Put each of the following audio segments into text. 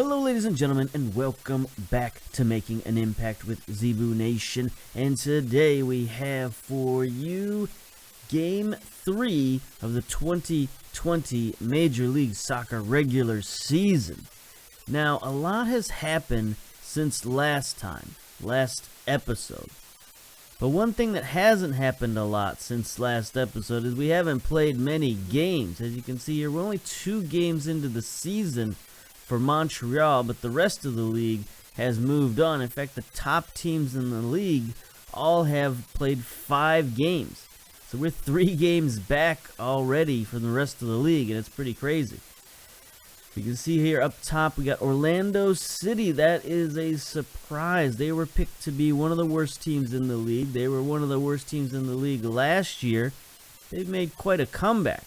Hello ladies and gentlemen, and welcome back to Making an Impact with Zebu Nation. And today we have for you Game 3 of the 2020 Major League Soccer regular season. Now, a lot has happened since last episode. But one thing that hasn't happened a lot since last episode is we haven't played many games. As you can see here, we're only 2 games into the season for Montreal, but the rest of the league has moved on. In fact, the top teams in the league all have played 5 games. So we're 3 games back already from the rest of the league, and it's pretty crazy. You can see here up top, we got Orlando City. That is a surprise. They were picked to be one of the worst teams in the league. They were one of the worst teams in the league last year. They've made quite a comeback.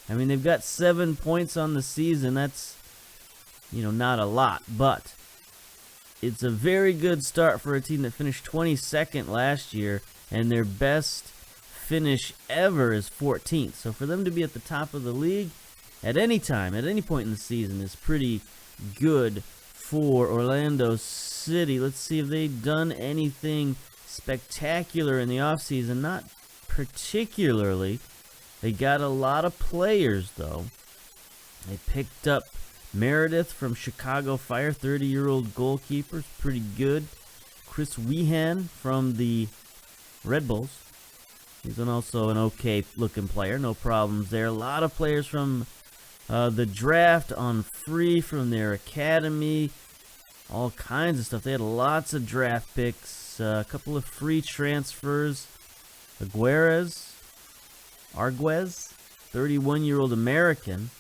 I mean, they've got 7 points on the season. That's, not a lot, but it's a very good start for a team that finished 22nd last year, and their best finish ever is 14th. So for them to be at the top of the league at any time, at any point in the season, is pretty good for Orlando City. Let's see if they've done anything spectacular in the offseason. Not particularly. They got a lot of players, though. They picked up Meredith from Chicago Fire, 30-year-old goalkeeper, pretty good. Chris Wehan from the Red Bulls. He's also an okay-looking player, no problems there. A lot of players from the draft on free from their academy, all kinds of stuff. They had lots of draft picks, a couple of free transfers. Arguez, 31-year-old American.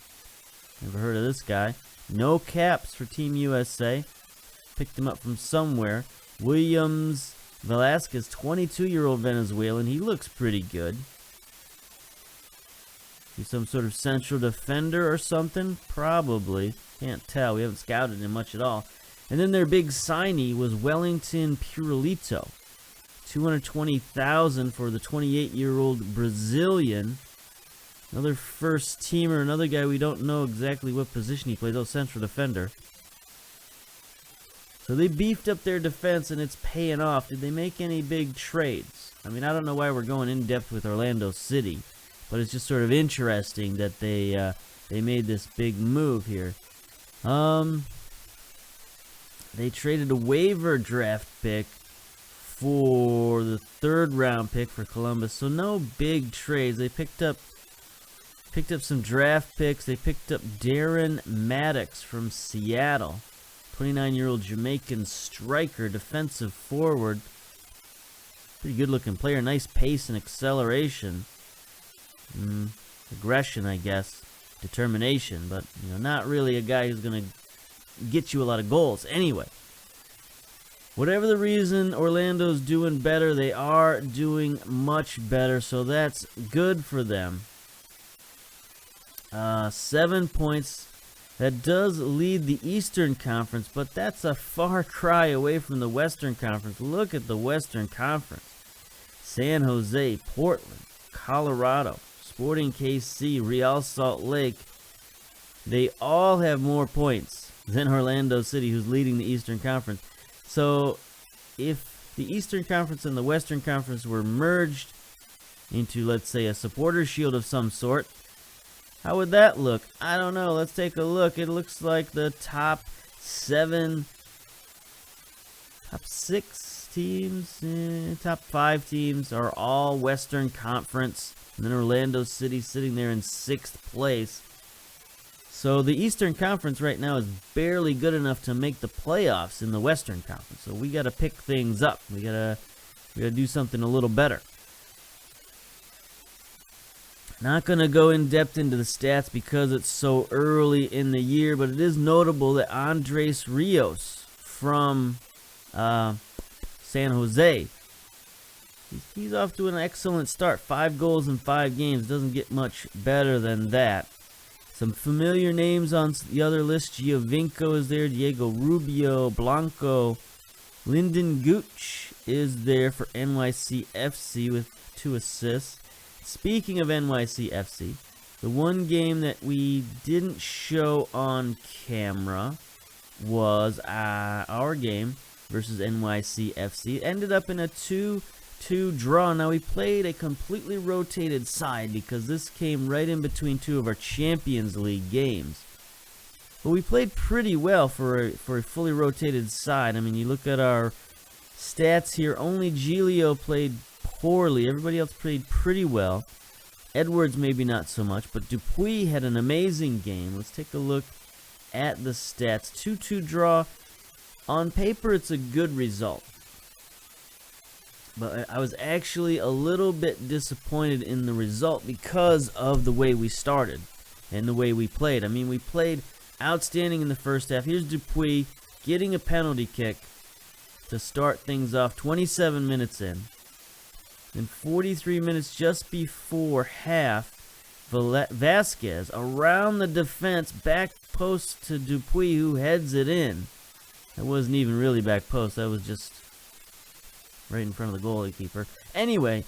Never heard of this guy. No caps for Team USA. Picked him up from somewhere. Williams Velasquez, 22-year-old Venezuelan. He looks pretty good. He's some sort of central defender or something? Probably. Can't tell. We haven't scouted him much at all. And then their big signee was Wellington Purolito. $220,000 for the 28-year-old Brazilian. Another first teamer, another guy we don't know exactly what position he plays. Oh, central defender. So they beefed up their defense, and it's paying off. Did they make any big trades? I mean, I don't know why we're going in depth with Orlando City, but it's just sort of interesting that they made this big move here. They traded a waiver draft pick for the 3rd round pick for Columbus. So no big trades. They picked up some draft picks. They picked up Darren Maddox from Seattle, 29-year-old Jamaican striker, defensive forward. Pretty good-looking player. Nice pace and acceleration. Aggression, I guess. Determination, but not really a guy who's going to get you a lot of goals. Anyway, whatever the reason, Orlando's doing better. They are doing much better, so that's good for them. 7 points. That does lead the Eastern Conference, but that's a far cry away from the Western Conference. Look at the Western Conference. San Jose, Portland, Colorado, Sporting KC, Real Salt Lake. They all have more points than Orlando City, who's leading the Eastern Conference. So if the Eastern Conference and the Western Conference were merged into, let's say, a supporter shield of some sort, how would that look? I don't know. Let's take a look. It looks like the top 6 teams, top 5 teams are all Western Conference. And then Orlando City sitting there in 6th place. So the Eastern Conference right now is barely good enough to make the playoffs in the Western Conference. So we got to pick things up. We got to do something a little better. Not going to go in depth into the stats because it's so early in the year, but it is notable that Andres Rios from San Jose, he's off to an excellent start. 5 goals in 5 games. Doesn't get much better than that. Some familiar names on the other list. Giovinco is there. Diego Rubio, Blanco. Lyndon Gooch is there for NYCFC with 2 assists. Speaking of NYCFC, the one game that we didn't show on camera was our game versus NYCFC. It ended up in a 2-2 draw. Now, we played a completely rotated side because this came right in between two of our Champions League games. But we played pretty well for a fully rotated side. I mean, you look at our stats here, only Giglio played poorly. Everybody else played pretty well. Edwards maybe not so much, but Dupuis had an amazing game. Let's take a look at the stats. 2-2 draw. On paper, it's a good result. But I was actually a little bit disappointed in the result because of the way we started and the way we played. I mean, we played outstanding in the first half. Here's Dupuis getting a penalty kick to start things off, 27 minutes in. In 43 minutes just before half, Vasquez around the defense, back post to Dupuis, who heads it in. That wasn't even really back post. That was just right in front of the goalkeeper. Anyway,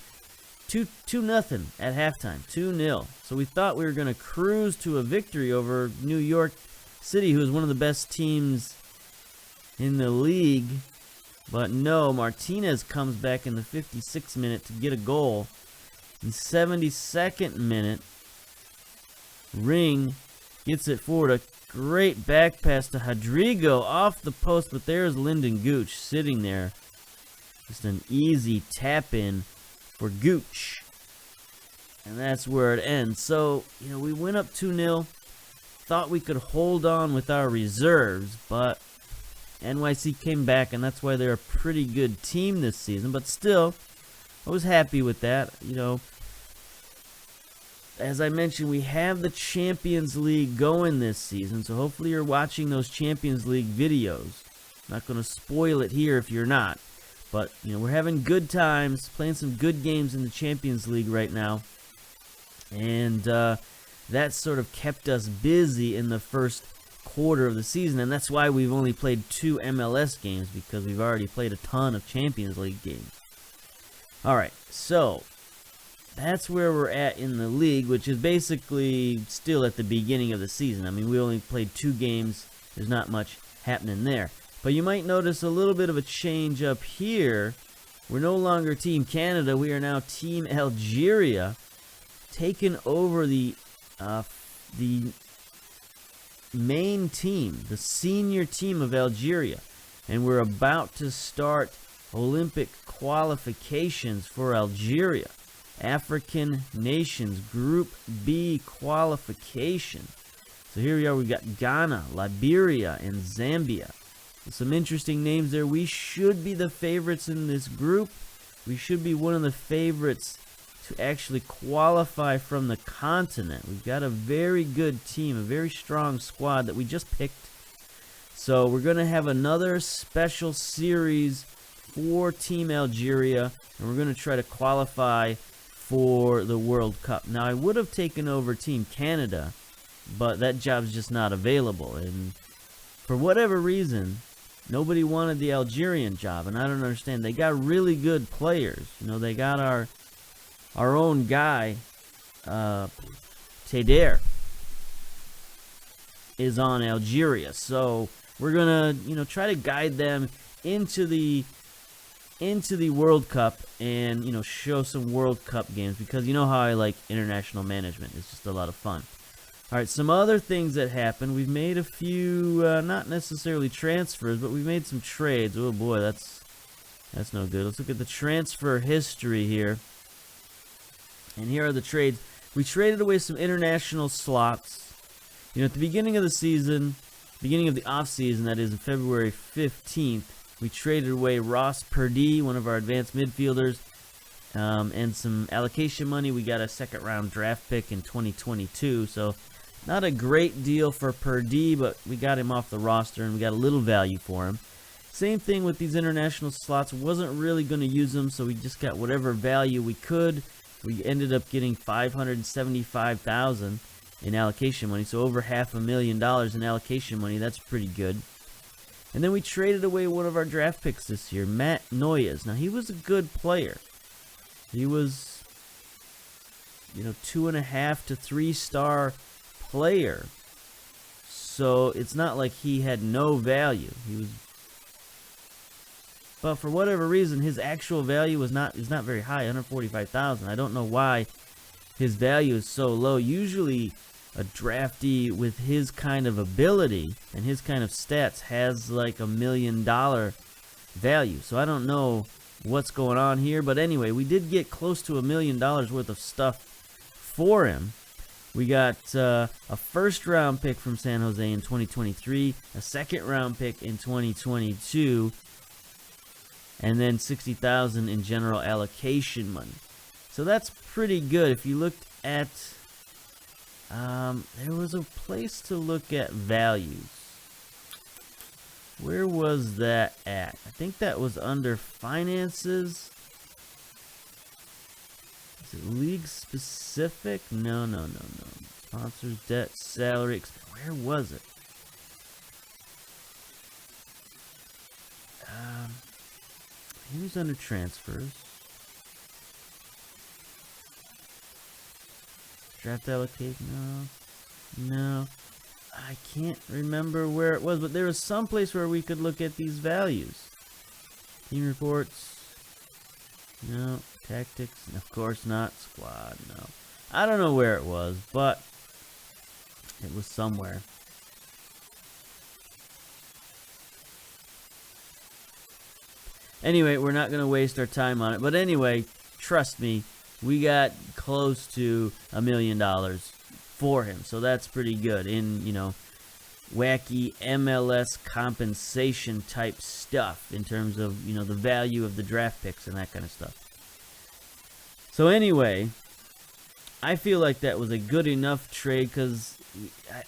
2-0 at halftime, 2-0. So we thought we were going to cruise to a victory over New York City, who is one of the best teams in the league. But no, Martinez comes back in the 56th minute to get a goal. In 72nd minute, Ring gets it forward. A great back pass to Rodrigo off the post, but there's Lyndon Gooch sitting there. Just an easy tap in for Gooch. And that's where it ends. So, we went up 2-0. Thought we could hold on with our reserves, but NYC came back, and that's why they're a pretty good team this season. But still, I was happy with that. As I mentioned, we have the Champions League going this season, so hopefully you're watching those Champions League videos. I'm not going to spoil it here if you're not. But, we're having good times, playing some good games in the Champions League right now. And that sort of kept us busy in the first quarter of the season, and that's why we've only played 2 MLS games, because we've already played a ton of Champions League games. Alright, so that's where we're at in the league, which is basically still at the beginning of the season. I mean, we only played 2 games. There's not much happening there. But you might notice a little bit of a change up here. We're no longer Team Canada. We are now Team Algeria, taking over the main team, the senior team of Algeria. And we're about to start Olympic qualifications for Algeria. African Nations Group B qualification. So here we are. We've got Ghana, Liberia, and Zambia. Some interesting names there. We should be the favorites in this group. We should be one of the favorites to actually qualify from the continent. We've got a very good team, a very strong squad that we just picked. So we're going to have another special series for Team Algeria, and we're going to try to qualify for the World Cup. Now, I would have taken over Team Canada, but that job's just not available. And for whatever reason, nobody wanted the Algerian job, and I don't understand. They got really good players. They got our own guy, Teder, is on Algeria. So we're gonna, try to guide them into the World Cup and, show some World Cup games, because you know how I like international management. It's just a lot of fun. All right, some other things that happened. We've made a few, not necessarily transfers, but we've made some trades. Oh boy, that's no good. Let's look at the transfer history here. And here are the trades. We traded away some international slots. At the beginning of the season, beginning of the off-season, that is, on February 15th, we traded away Ross Purdy, one of our advanced midfielders, and some allocation money. We got a second-round draft pick in 2022, so not a great deal for Purdy, but we got him off the roster, and we got a little value for him. Same thing with these international slots. Wasn't really going to use them, so we just got whatever value we could. We ended up getting $575,000 in allocation money, so over $500,000 in allocation money. That's pretty good. And then we traded away one of our draft picks this year, Matt Noyes. Now, he was a good player. He was, 2.5 to 3 star player. so it's not like he had no value. But for whatever reason, his actual value is not very high, 145,000. I don't know why his value is so low. Usually, a draftee with his kind of ability and his kind of stats has like $1 million value. So I don't know what's going on here, but anyway, we did get close to $1 million worth of stuff for him. We got a first-round pick from San Jose in 2023, a second-round pick in 2022, and then $60,000 in general allocation money. So that's pretty good. If you looked at, there was a place to look at values. Where was that at? I think that was under finances. Is it league specific? No. Sponsors, debt, salary. Where was it? He was under transfers. Draft allocation? No. I can't remember where it was, but there was some place where we could look at these values. Team reports. No. Tactics. Of course not. Squad. No. I don't know where it was, but it was somewhere. Anyway, we're not going to waste our time on it. But anyway, trust me, we got close to $1 million for him. So that's pretty good in, wacky MLS compensation type stuff in terms of, the value of the draft picks and that kind of stuff. So anyway, I feel like that was a good enough trade because,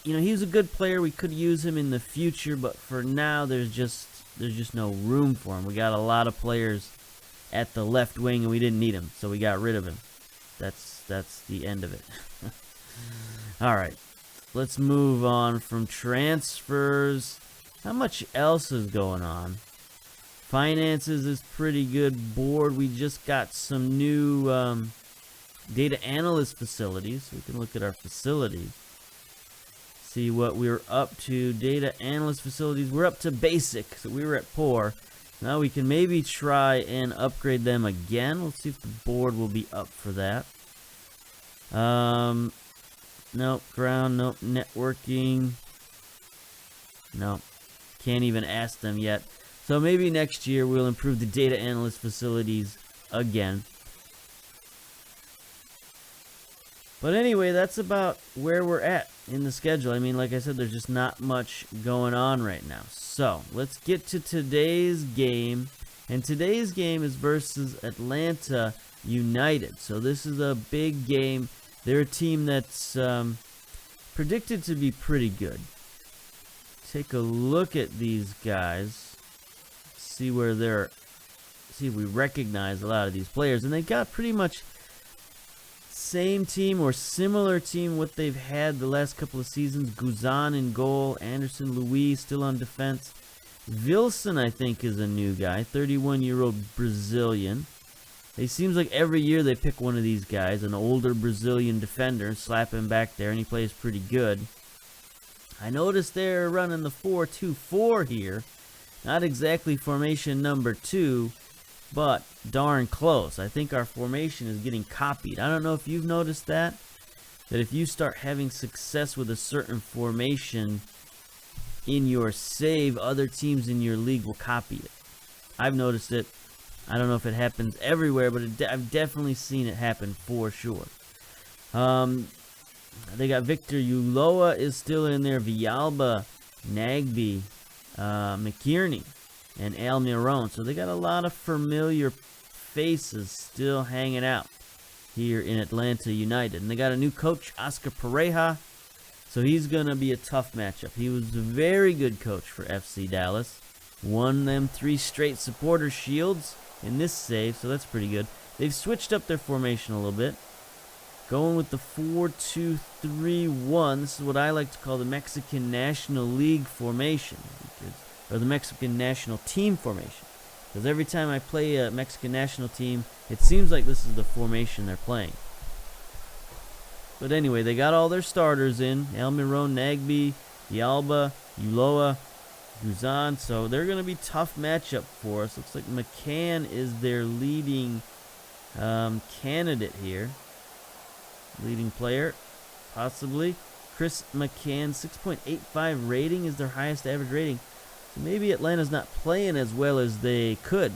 he was a good player. We could use him in the future, but for now, there's just no room for him. We got a lot of players at the left wing, and we didn't need him, so we got rid of him. That's the end of it. All right, let's move on from transfers. How much else is going on? Finances is pretty good. Board, we just got some new data analyst facilities. We can look at our facilities. See what we're up to. Data analyst facilities, we're up to basic, so we were at poor. Now we can maybe try and upgrade them again. Let's see if the board will be up for that. Nope. Ground, nope. Networking, nope. Can't even ask them yet. So maybe next year we'll improve the data analyst facilities again. But anyway, that's about where we're at in the schedule. I mean, like I said, there's just not much going on right now. So, let's get to today's game. And today's game is versus Atlanta United. So, this is a big game. They're a team that's predicted to be pretty good. Take a look at these guys. See where they're... See if we recognize a lot of these players. And they got pretty much... same team or similar team what they've had the last couple of seasons. Guzan in goal, Anderson Luis still on defense. Wilson, I think, is a new guy, 31-year-old Brazilian. It seems like every year they pick one of these guys, an older Brazilian defender, slap him back there, and he plays pretty good. I noticed they're running the 4-2-4 here. Not exactly formation number 2, but darn close. I think our formation is getting copied. I don't know if you've noticed that if you start having success with a certain formation in your save, other teams in your league will copy it. I've noticed it. I don't know if it happens everywhere, but I've definitely seen it happen for sure. They got Victor Ulloa is still in there. Villalba, Nagby, McKierney, and Almiron. So they got a lot of familiar faces still hanging out here in Atlanta United. And they got a new coach, Oscar Pareja. So he's going to be a tough matchup. He was a very good coach for FC Dallas. Won them 3 straight supporter shields in this save, so that's pretty good. They've switched up their formation a little bit. Going with the 4-2-3-1. This is what I like to call the Mexican National League formation. Or the Mexican National Team formation. Because every time I play a Mexican national team, it seems like this is the formation they're playing. But anyway, they got all their starters in. Almiron, Nagby, Yalba, Uloa, Guzan. So they're going to be tough matchup for us. Looks like McCann is their leading candidate here. Leading player, possibly. Chris McCann, 6.85 rating is their highest average rating. So maybe Atlanta's not playing as well as they could.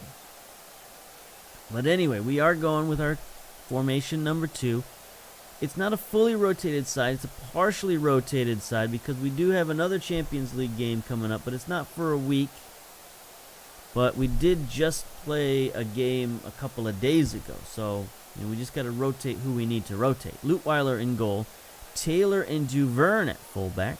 But anyway, we are going with our formation number 2. It's not a fully rotated side. It's a partially rotated side because we do have another Champions League game coming up, but it's not for a week. But we did just play a game a couple of days ago, so we just got to rotate who we need to rotate. Lutweiler in goal, Taylor and Duverne at fullbacks,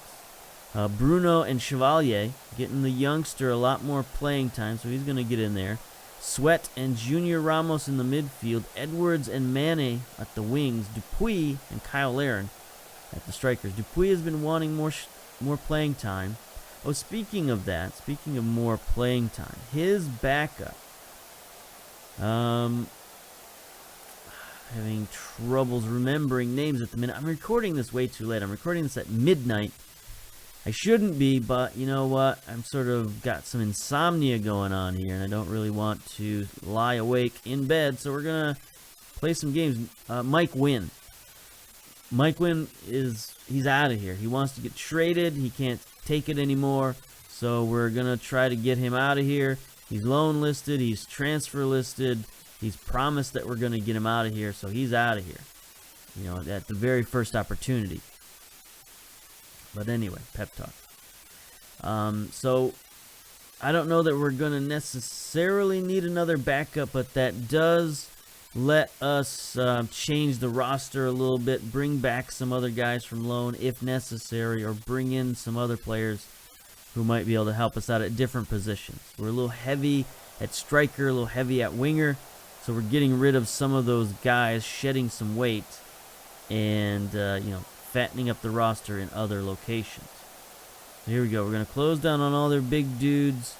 Bruno and Chevalier, getting the youngster a lot more playing time, so he's going to get in there. Sweat and Junior Ramos in the midfield, Edwards and Mane at the wings, Dupuis and Kyle Larin at the strikers. Dupuis has been wanting more playing time. Oh, speaking of that, speaking of more playing time, his backup, having troubles remembering names at the minute. I'm recording this way too late. I'm recording this at midnight. I shouldn't be, but you know what? I'm sort of got some insomnia going on here, and I don't really want to lie awake in bed, so we're going to play some games. Mike Wynn. Mike Wynn he's out of here. He wants to get traded. He can't take it anymore, so we're going to try to get him out of here. He's loan listed. He's transfer listed. He's promised that we're going to get him out of here, so he's out of here, at the very first opportunity. But anyway, pep talk. So I don't know that we're going to necessarily need another backup, but that does let us change the roster a little bit, bring back some other guys from loan if necessary, or bring in some other players who might be able to help us out at different positions. We're a little heavy at striker, a little heavy at winger, so we're getting rid of some of those guys, shedding some weight, and fattening up the roster in other locations. So here we go. We're going to close down on all their big dudes.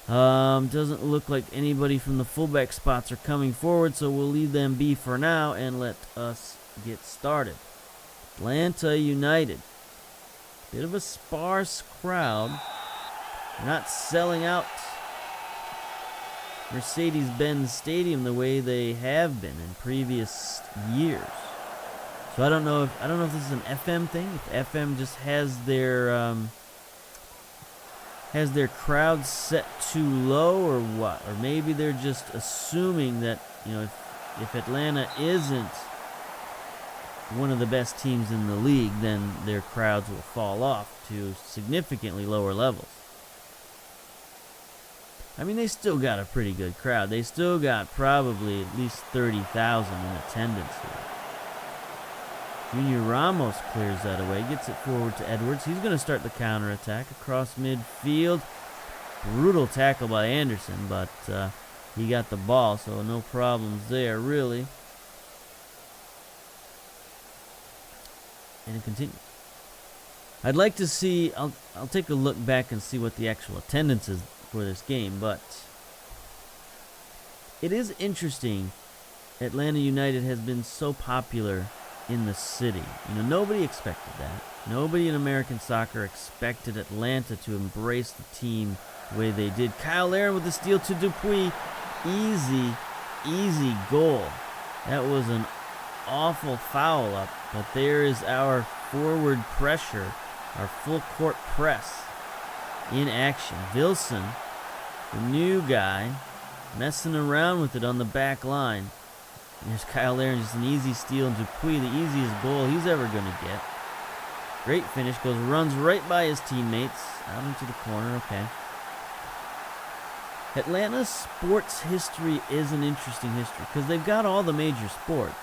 Doesn't look like anybody from the fullback spots are coming forward, so we'll leave them be for now and let us get started. Atlanta United. Bit of a sparse crowd. They're not selling out Mercedes-Benz Stadium the way they have been in previous years. So I don't know if this is an FM thing. If FM just has their crowd set too low or what, or maybe they're just assuming that if Atlanta isn't one of the best teams in the league, then their crowds will fall off to significantly lower levels. I mean, they still got a pretty good crowd. They still got probably at least 30,000 in attendance here. Junior Ramos clears that away, gets it forward to Edwards. He's going to start the counterattack across midfield. Brutal tackle by Anderson, but he got the ball, so no problems there, really. And it continues. I'd like to see, I'll take a look back and see what the actual attendance is for this game, but it is interesting. Atlanta United has been so popular in the city. Nobody expected that. Nobody in American soccer expected Atlanta to embrace the team the way they did. Kyle Larin with the steal to Dupuis. Easy goal. That was an awful foul up, but there is our forward pressure, our full court press in action. Wilson, the new guy, messing around with it on the back line. There's Kyle Larin, just an easy steal, and Dupuis, the easiest goal he's ever going to get. Great finish, runs right by his teammates, out into the corner, okay. Atlanta's sports history is an interesting history, because they've got all the major sports.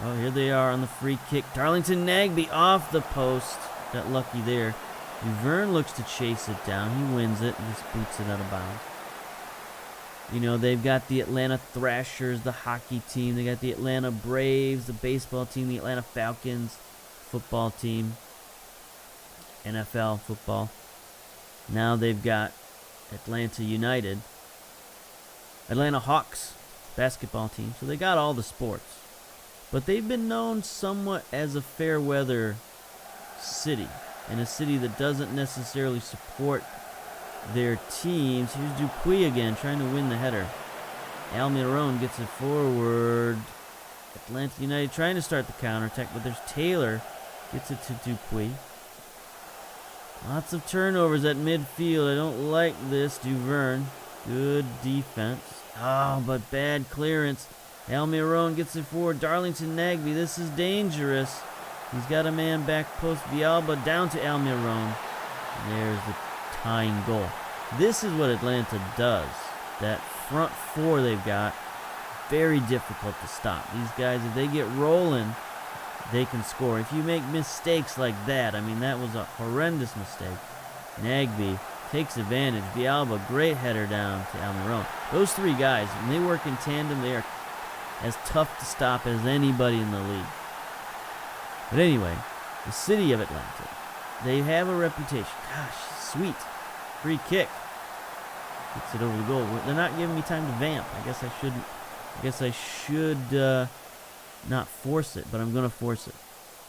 Oh, here they are on the free kick. Darlington Nagbe off the post. Got lucky there. Duverne looks to chase it down. He wins it and just boots it out of bounds. They've got the Atlanta Thrashers, the hockey team. They got the Atlanta Braves, the baseball team, the Atlanta Falcons, football team, NFL football. Now they've got Atlanta United, Atlanta Hawks, basketball team. So they got all the sports. But they've been known somewhat as a fair weather city. in a city that doesn't necessarily support their teams. Here's Dupuis again, trying to win the header. Almiron gets it forward. Atlanta United trying to start the counterattack, but there's Taylor. Gets it to Dupuis. Lots of turnovers at midfield. I don't like this. Duverne. Good defense. Oh, but bad clearance. Almiron gets it forward. Darlington Nagby. This is dangerous. He's got a man back post. Villalba down to Almiron. And there's the tying goal. This is what Atlanta does. That front four they've got, very difficult to stop. These guys, if they get rolling, they can score. If you make mistakes like that, I mean, that was a horrendous mistake. Nagby takes advantage. Villalba, great header down to Almiron. Those three guys, when they work in tandem, they are as tough to stop as anybody in the league. But anyway, the city of Atlanta, they have a reputation. Gosh, sweet. Free kick. Gets it over the goal. They're not giving me time to vamp. I guess I should not force it, but I'm going to force it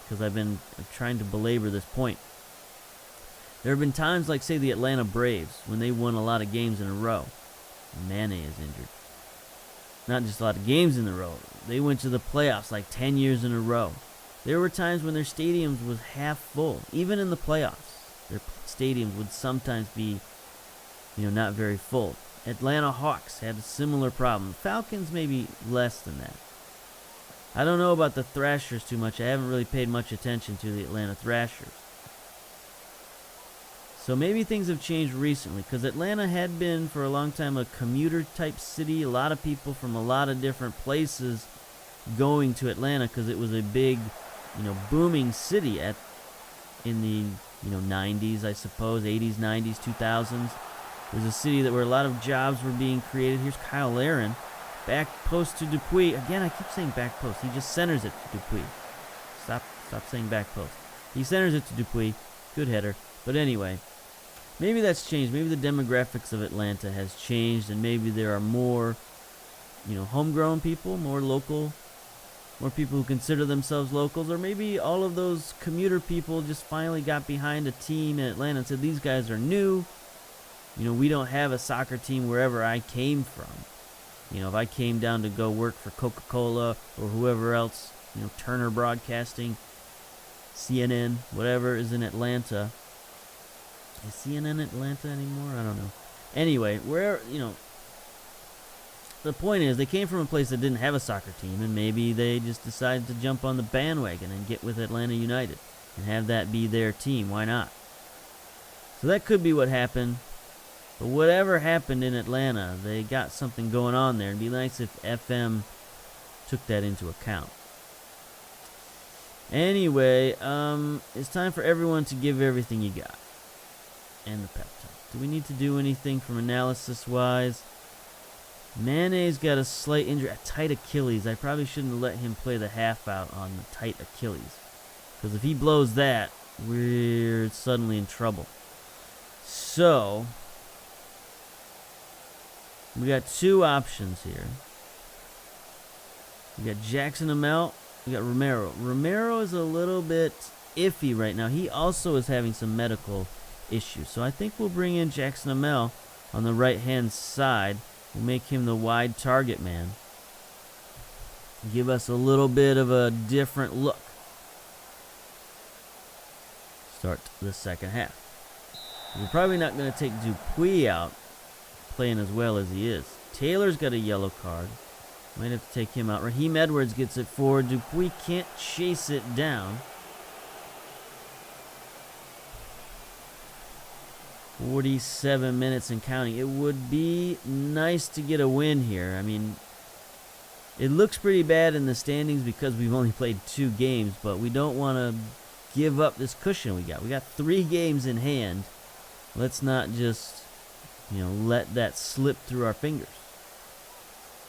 because I'm trying to belabor this point. There have been times like, say, the Atlanta Braves, when they won a lot of games in a row. Mane is injured. Not just a lot of games in a row. They went to the playoffs like 10 years in a row. There were times when their stadiums was half full. Even in the playoffs, their stadiums would sometimes be, not very full. Atlanta Hawks had a similar problem. Falcons maybe less than that. I don't know about the Thrashers too much. I haven't really paid much attention to the Atlanta Thrashers. So maybe things have changed recently, because Atlanta had been for a long time a commuter type city. A lot of people from a lot of different places going to Atlanta because it was a big, booming city in the 90s, I suppose, 80s, 90s, 2000s. It was a city where a lot of jobs were being created. Here's Kyle Larin. Back post to Dupuis. Again, I keep saying back post. He just centers it to Dupuis. Stop saying back post. He centers it to Dupuis. Good header. But anyway, maybe that's changed. Maybe the demographics of Atlanta has changed, and maybe there are more, homegrown people, more local, more people who consider themselves locals, or maybe all of those commuter people just finally got behind a team in Atlanta and said, these guys are new. We don't have a soccer team wherever I came from. If I came down to go work for Coca-Cola or whoever else, Turner Broadcasting, CNN, whatever is in Atlanta. Is CNN Atlanta anymore? I don't know. Anyway, the point is they came from a place that didn't have a soccer team, and maybe they just decided to jump on the bandwagon and get with Atlanta United and have that be their team. Why not? So that could be what happened. But whatever happened in Atlanta, they got something going on there. It'd be nice if FM took that into account. Anyway, it's time for everyone to give everything you got. And the pep talk. Do we need to do anything from analysis-wise? Mane's got a slight injury, a tight Achilles. I probably shouldn't have let him play the half out on the tight Achilles. Because if he blows that, we're suddenly in trouble. So we got two options here. We got Jackson Amell. We got Romero. Romero is a little bit iffy right now. He also is having some medical issues. So I think we'll bring in Jackson Amell on the right-hand side. We'll make him the wide target man. Give us a little bit of a different look. Start the second half. We're probably not going to take Dupuis out playing as well as he is. Taylor's got a yellow card. Might have to take him out. Raheem Edwards gets it forward. Dupuis can't chase it down. 47 minutes and counting. It would be nice to get a win here. I mean, it looks pretty bad in the standings because we've only played 2 games, but we don't want to give up this cushion we got. We got 3 games in hand. Let's not just, let that slip through our fingers.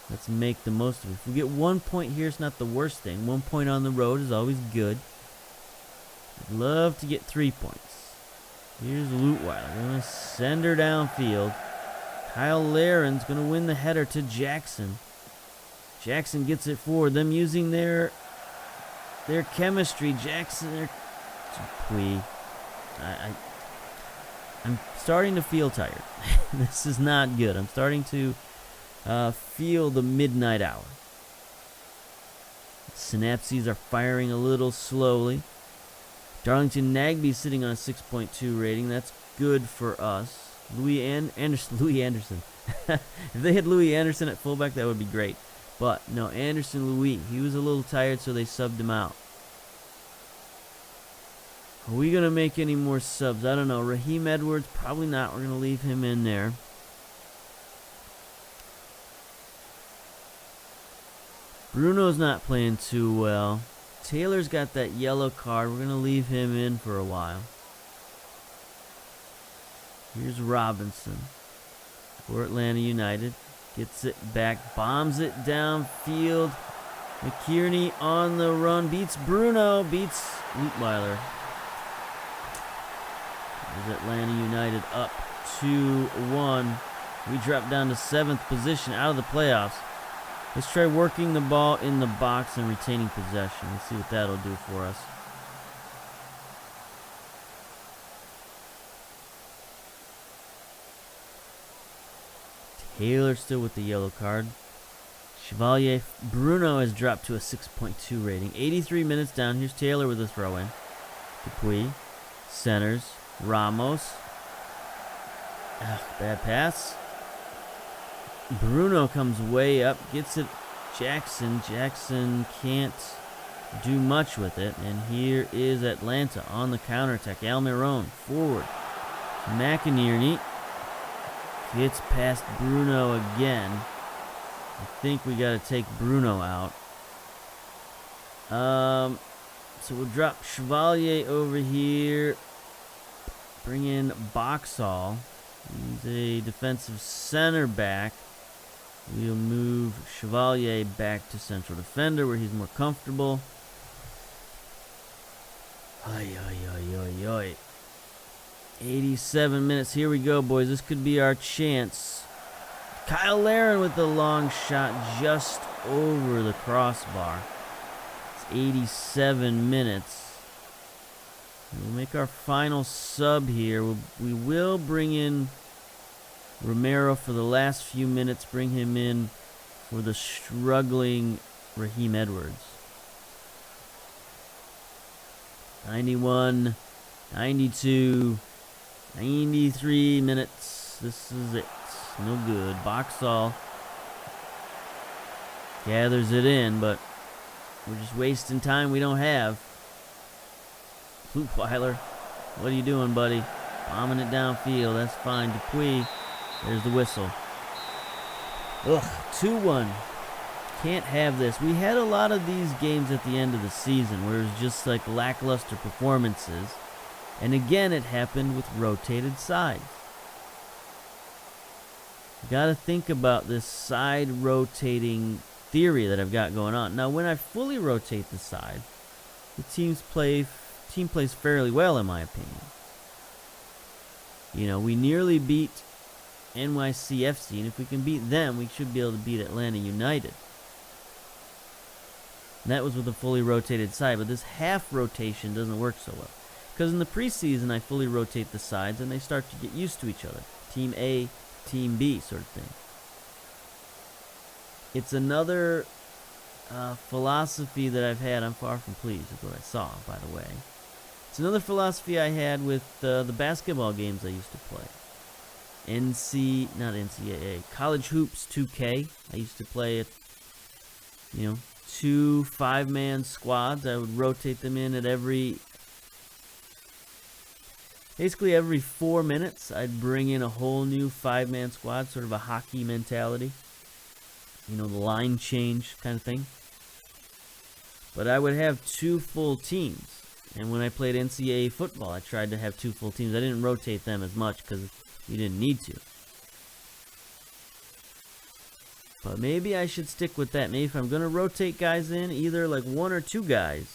Let's make the most of it. If we get 1 point here, it's not the worst thing. 1 point on the road is always good. I'd love to get 3 points. Here's Lutweiler. Going to send her downfield. Kyle Larin's going to win the header to Jackson. Jackson gets it forward. Them using their chemistry. Jackson, Dupuis. I'm starting to feel tired. This is not good. I'm starting to feel the midnight hour. Synapses are firing a little slowly. Darlington Nagby sitting on a 6.2 rating. That's good for us. Louis Anderson. If they had Louis Anderson at fullback, that would be great. But no, Anderson Louis. He was a little tired, so they subbed him out. Are we going to make any more subs? I don't know. Raheem Edwards, probably not. We're going to leave him in there. Bruno's not playing too well. Taylor's got that yellow card. We're going to leave him in for a while. Here's Robinson for Atlanta United. Gets it back. Bombs it downfield. McKierney on the run. Beats Bruno. Beats Leutweiler. There's Atlanta United up 2-1. We drop down to 7th position out of the playoffs. Let's try working the ball in the box and retaining possession. Let's see what that'll do for us. Taylor still with the yellow card. Chevalier Bruno has dropped to a 6.2 rating. 83 minutes down. Here's Taylor with a throw-in. Dupuis. Centers. Ramos. Bad pass. Bruno comes way up. Gets it. Jackson. Jackson can't do much with it. And here is Atlanta on the counterattack. Almiron forward. McInerney gets past Bruno again. I think we got to take Bruno out. So we'll drop Chevalier over here. Bring in Boxall. He's a defensive center back. We'll move Chevalier back to central defender where he's more comfortable. Ay, ay, ay, ay, ay. 87 minutes. Here we go, boys. This could be our chance. Kyle Larin with the long shot just over the crossbar. It's 87 minutes. We'll make our final sub here. We will bring in Romero for the last few minutes. Bring him in for the struggling Raheem Edwards. 91, 92, 93 minutes. This is it. No good. Boxall gathers it in, but we're just wasting time we don't have. Leutweiler, what are you doing, buddy? Bombing it downfield. That's fine. Dupuis, there's the whistle. Ugh, 2-1. Can't have this. We had a lot of these games at the end of the season where it was just like lackluster performances. And again, it happened with rotated sides. You got to think about this side rotating theory that I've got going on. Now, when I fully rotate the side, the team plays fairly well, in my opinion. You know, we nearly beat NYCFC, and if we can beat them, we should be able to beat Atlanta United. And that was with a fully rotated side, but this half rotation doesn't work so well. Because in the preseason, I fully rotate the sides, and they start to get used to each other. Team A, Team B sort of thing. It's another philosophy that I've had. I'm far from pleased with what I saw, by the way. It's another philosophy I had with the basketball games I used to play. Not NCAA, College Hoops 2K. I used to play 2 5-man squads. I would rotate them in at basically every 4 minutes. I'd bring in a whole new 5-man squad, sort of a hockey mentality. The line change kind of thing. But I would have 2 full teams. And when I played NCAA football, I tried to have 2 full teams. I didn't rotate them as much because we didn't need to. But maybe I should stick with that. Maybe if I'm going to rotate guys in, either like 1 or 2 guys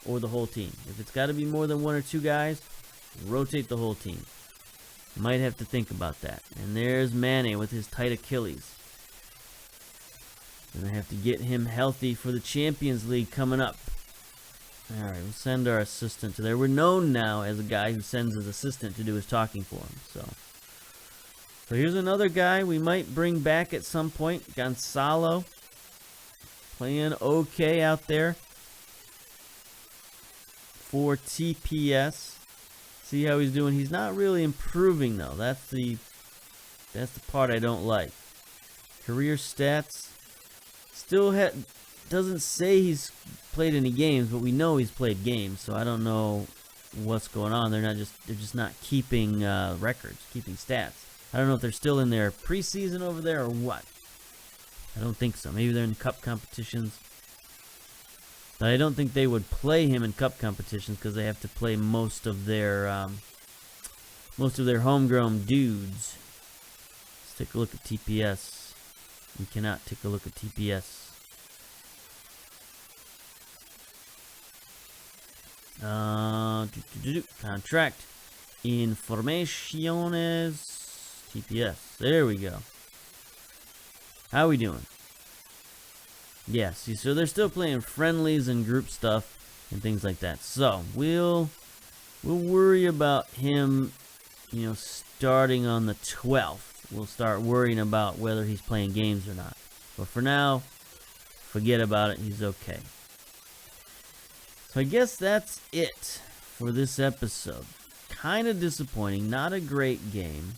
or the whole team. If it's got to be more than 1 or 2 guys, rotate the whole team. Might have to think about that. And there's Mane with his tight Achilles. Gonna have to get him healthy for the Champions League coming up. All right, we'll send our assistant to there. We're known now as a guy who sends his assistant to do his talking for him. So here's another guy we might bring back at some point. Gonzalo, playing okay out there for TPS. See how he's doing. He's not really improving though. That's the part I don't like. Career stats still doesn't say he's played any games, but we know he's played games, so I don't know what's going on. They're just not keeping records, keeping stats. I don't know if they're still in their preseason over there or what. I don't think so. Maybe they're in cup competitions. But I don't think they would play him in cup competitions because they have to play most of their homegrown dudes. Let's take a look at TPS. We cannot take a look at TPS. Contract informaciones TPS. There we go. How we doing? Yeah, see, so they're still playing friendlies and group stuff and things like that. So we'll worry about him, starting on the 12th. We'll start worrying about whether he's playing games or not. But for now, forget about it. He's okay. So I guess that's it for this episode. Kind of disappointing. Not a great game.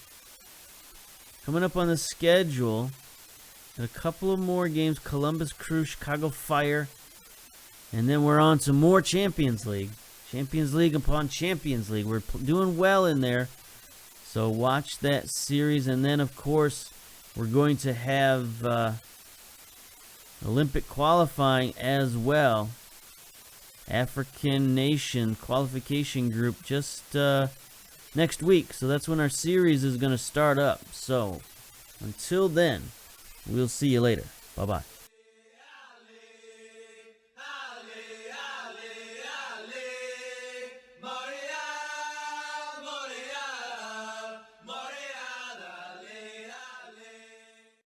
Coming up on the schedule, a couple of more games. Columbus Crew, Chicago Fire. And then we're on to more Champions League. Champions League upon Champions League. We're doing well in there. So watch that series. And then, of course, we're going to have Olympic qualifying as well. African Nation qualification group just next week. So that's when our series is going to start up. So until then, we'll see you later. Bye-bye.